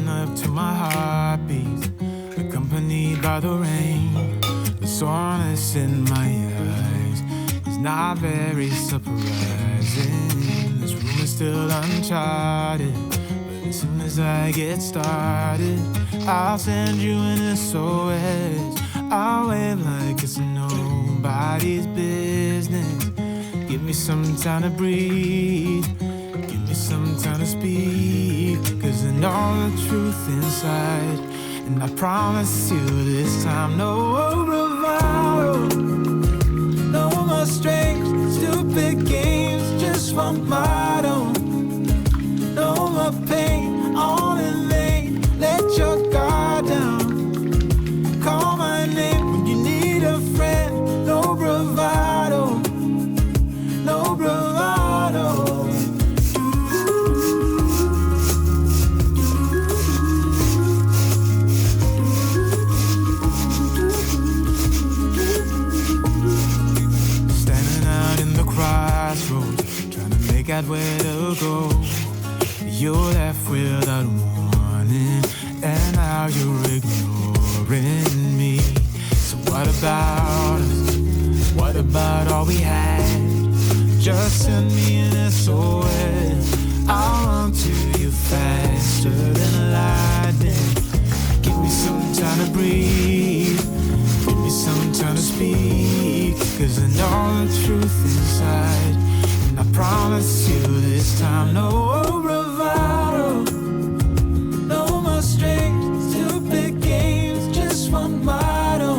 up to my heartbeat, accompanied by the rain. The soreness in my eyes is not very surprising. This room is still uncharted, but as soon as I get started, I'll send you an SOS. I'll wave like it's nobody's business. Give me some time to breathe, give me some time to speak, 'cause I know the truth inside. And I promise you this time, no bravado, no more strange, stupid games, just one motto. No more pain, all in vain, let your guard down. Call my name when you need a friend, no bravado, no bravado. Crossroads, trying to make out where to go. You're left without warning, and now you're ignoring me. So what about us? What about all we had? Just send me an SOS. I'll run to you faster than lightning. Give me some time to breathe, give me some time to speak, 'cause I know the truth inside. And I promise you this time, no bravado, no more strange, stupid games, just one motto.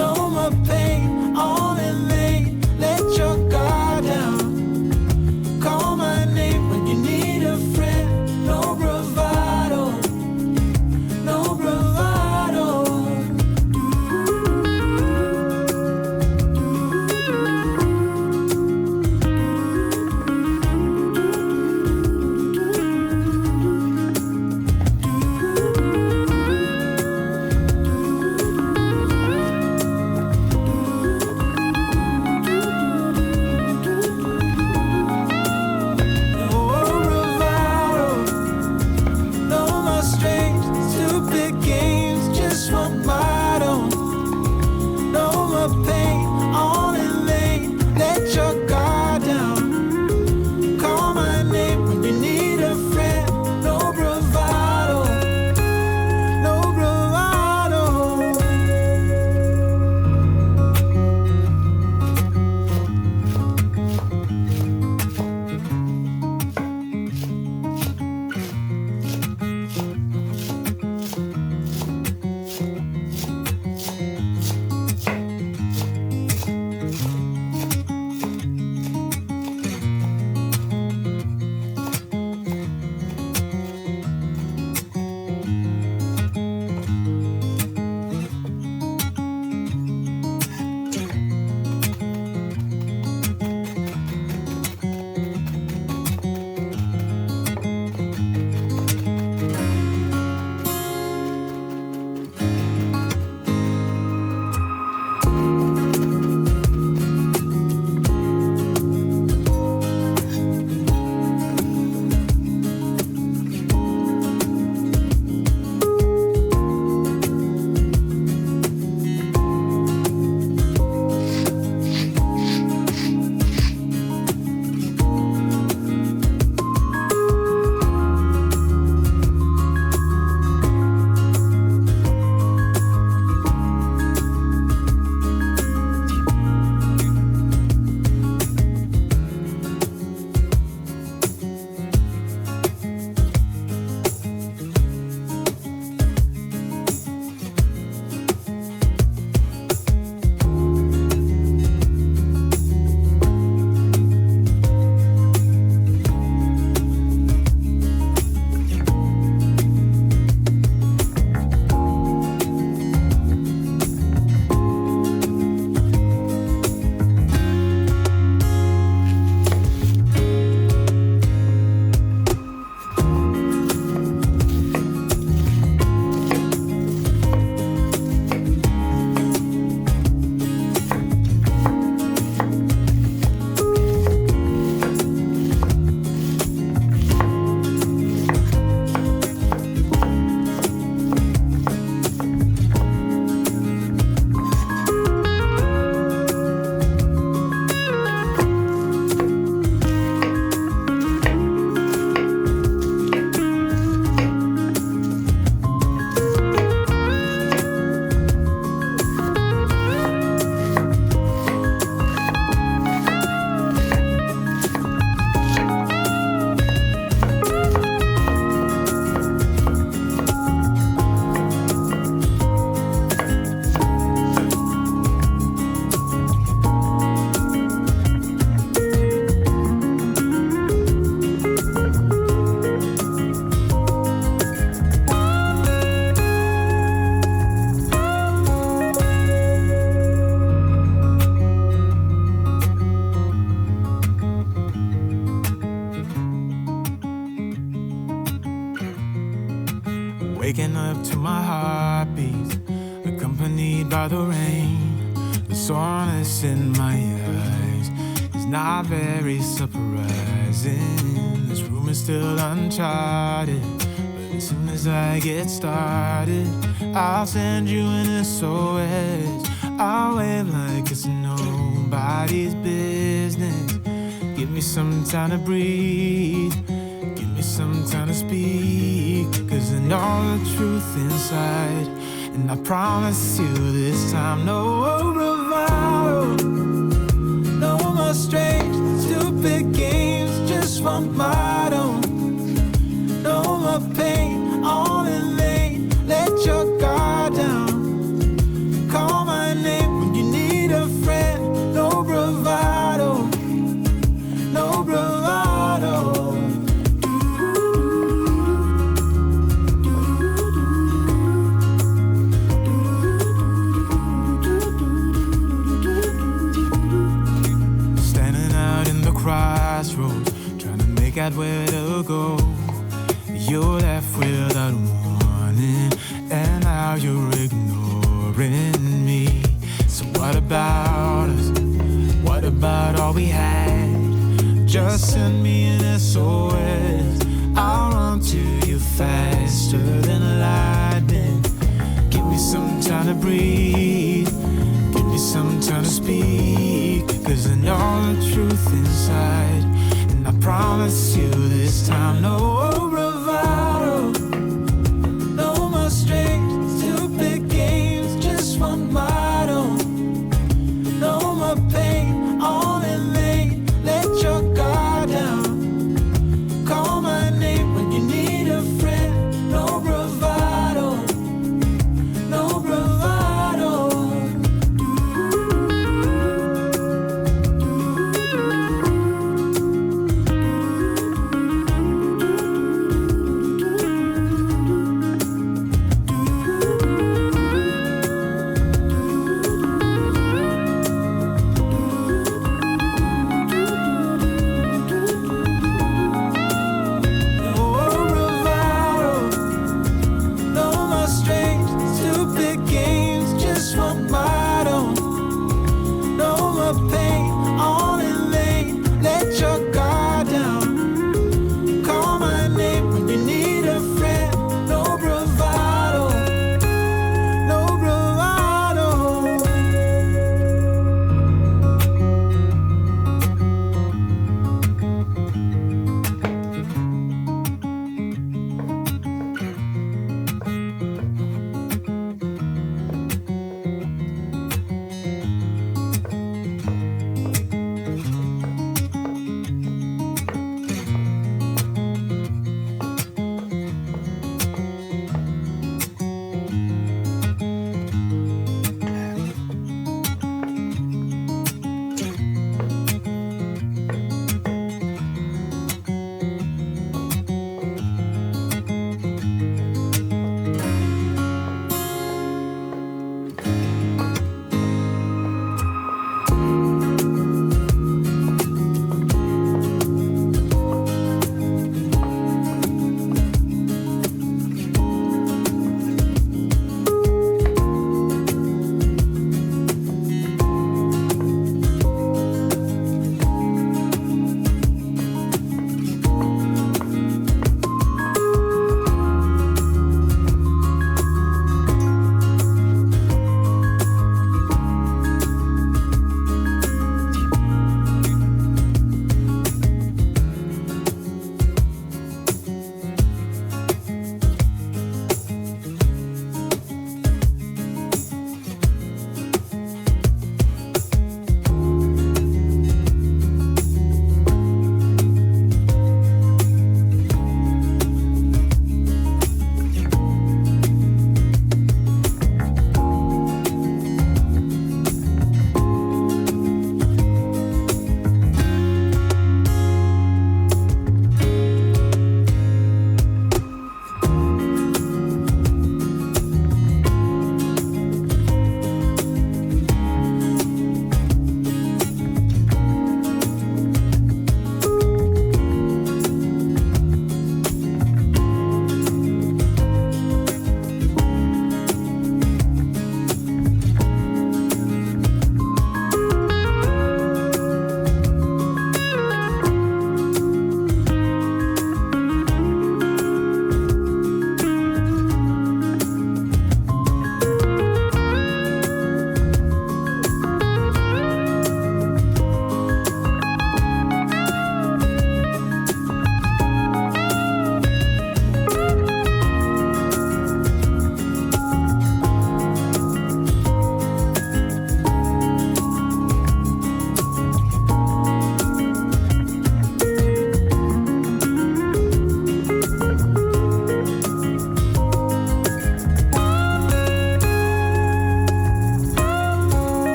No more pain, all in vain, let your guard down. Call my name when you need a friend, no bravado, no bravado. by the rain, the soreness in my eyes is not very surprising. This room is still uncharted, but as soon as I get started, I'll send you an SOS. I'll wave like it's nobody's business. Give me some time to breathe, give me some time to speak, 'cause I know the truth inside. And I promise you this time, no bravado, no more strange, stupid games, just one motto. No more pain, all in vain, let your guard down. Call my name when you need a friend, no bravado, no bravado. Crossroads, trying to make out where to go. You're left without warning, and now you're ignoring me. So what about us? What about all we had? Just send me an SOS. I'll run to you faster than lightning. Give me some time to breathe, give me some time to speak, 'cause I know the truth inside. And I promise you this time, no bravado, no more strange, stupid games, just one motto. No more pain, all in vain, let your guard down. Call my name when you need a friend, no bravado, no bravado.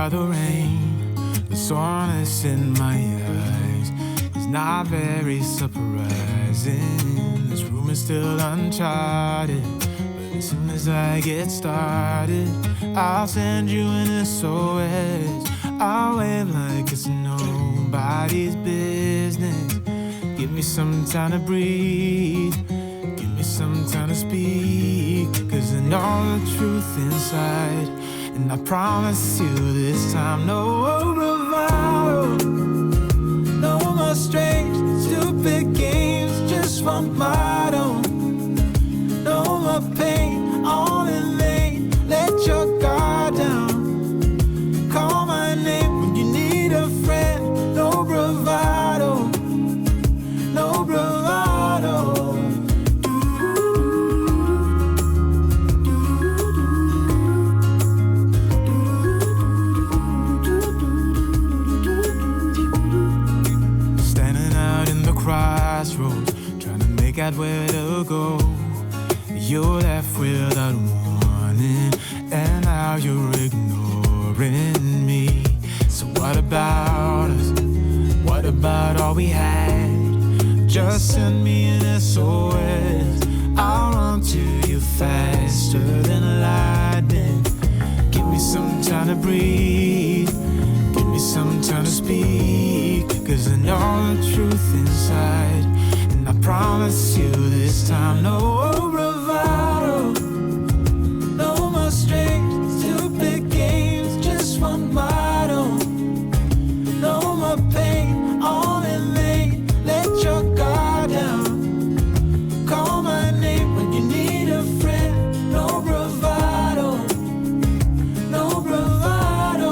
by the rain, the soreness in my eyes is not very surprising. This room is still uncharted, but as soon as I get started, I'll send you an SOS. I'll wave like it's nobody's business. Give me some time to breathe, give me some time to speak, 'cause I know the truth inside. And I promise you this time, no bravado, no more strange, stupid games, just one motto. No more pain, all in vain, let your guard down. Call my name when you need a friend, no bravado, no bravado. Crossroads, trying to make out where to go. You're left without warning, and now you're ignoring me. So what about us? What about all we had? Just send me an SOS. I'll run to you faster than lightning. Give me some time to breathe, give me some time to speak, 'cause I know the truth inside. And I promise you this time, no bravado, no more strange, stupid games, just one motto. No more pain, all in vain, let your guard down. Call my name when you need a friend, no bravado, no bravado.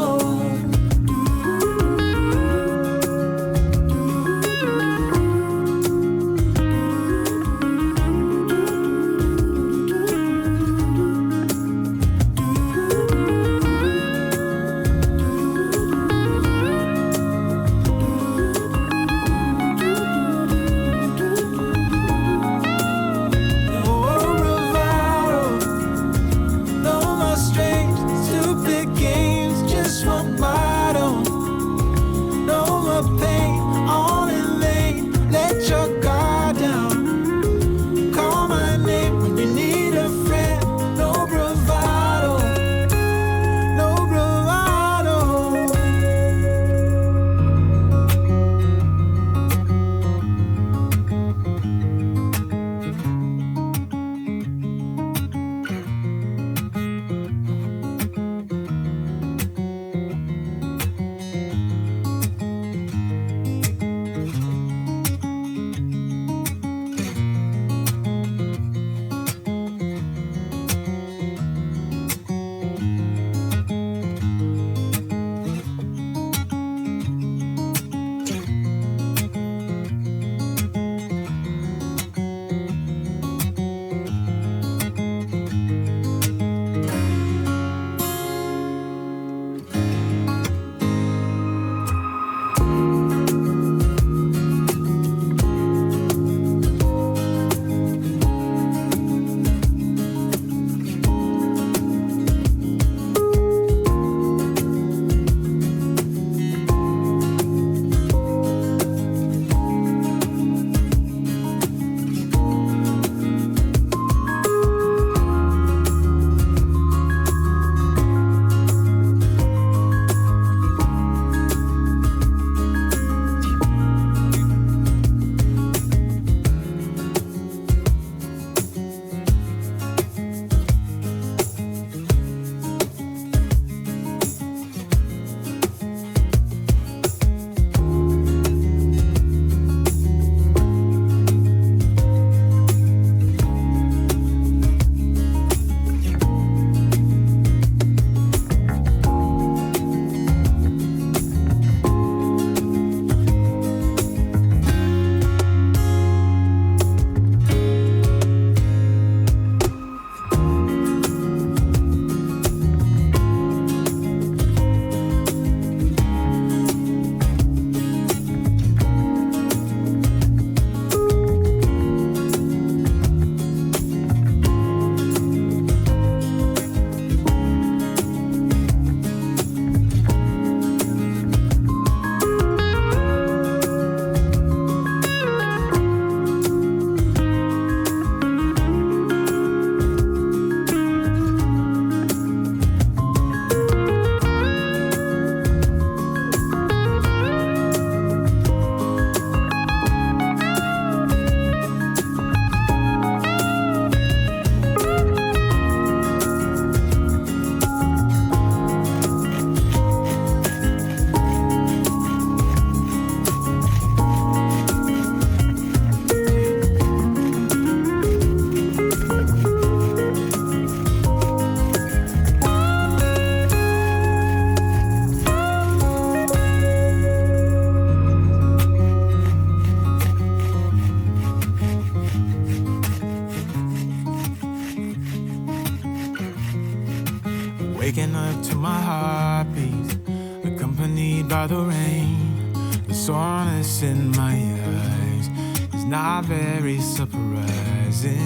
waking up to my heartbeat, accompanied by the rain. The soreness in my eyes is not very surprising.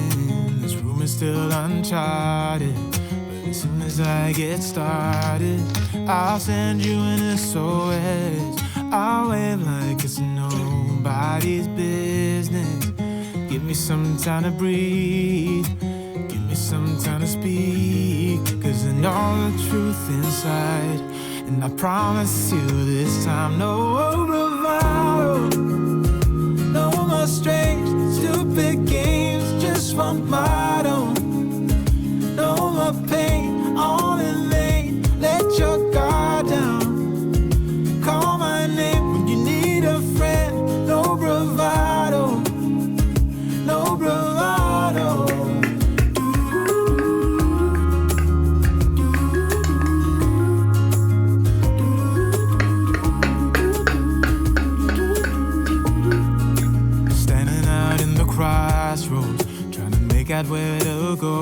This room is still uncharted, but as soon as I get started, I'll send you an SOS. I'll wave like it's nobody's business. Give me some time to breathe, give me some time to speak, 'cause I know the truth inside, and I promise you this time, no bravado, no more strange, stupid games, just one motto. No more pain, all in vain, let your guard down. Call my name when you need a friend, no bravado, no bravado. Standing out in the crossroads, trying to make out where to go.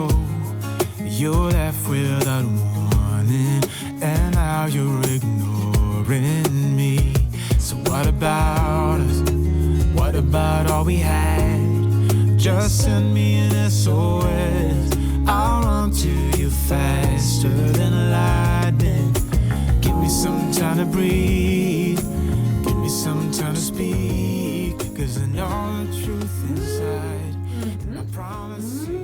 You're left without warning, and now you're ignoring me. So what about us? What about all we had? Just send me an SOS. I'll run to you faster than lightning. Give me some time to breathe, give me some time to speak, 'cause I know the truth inside, and I promise you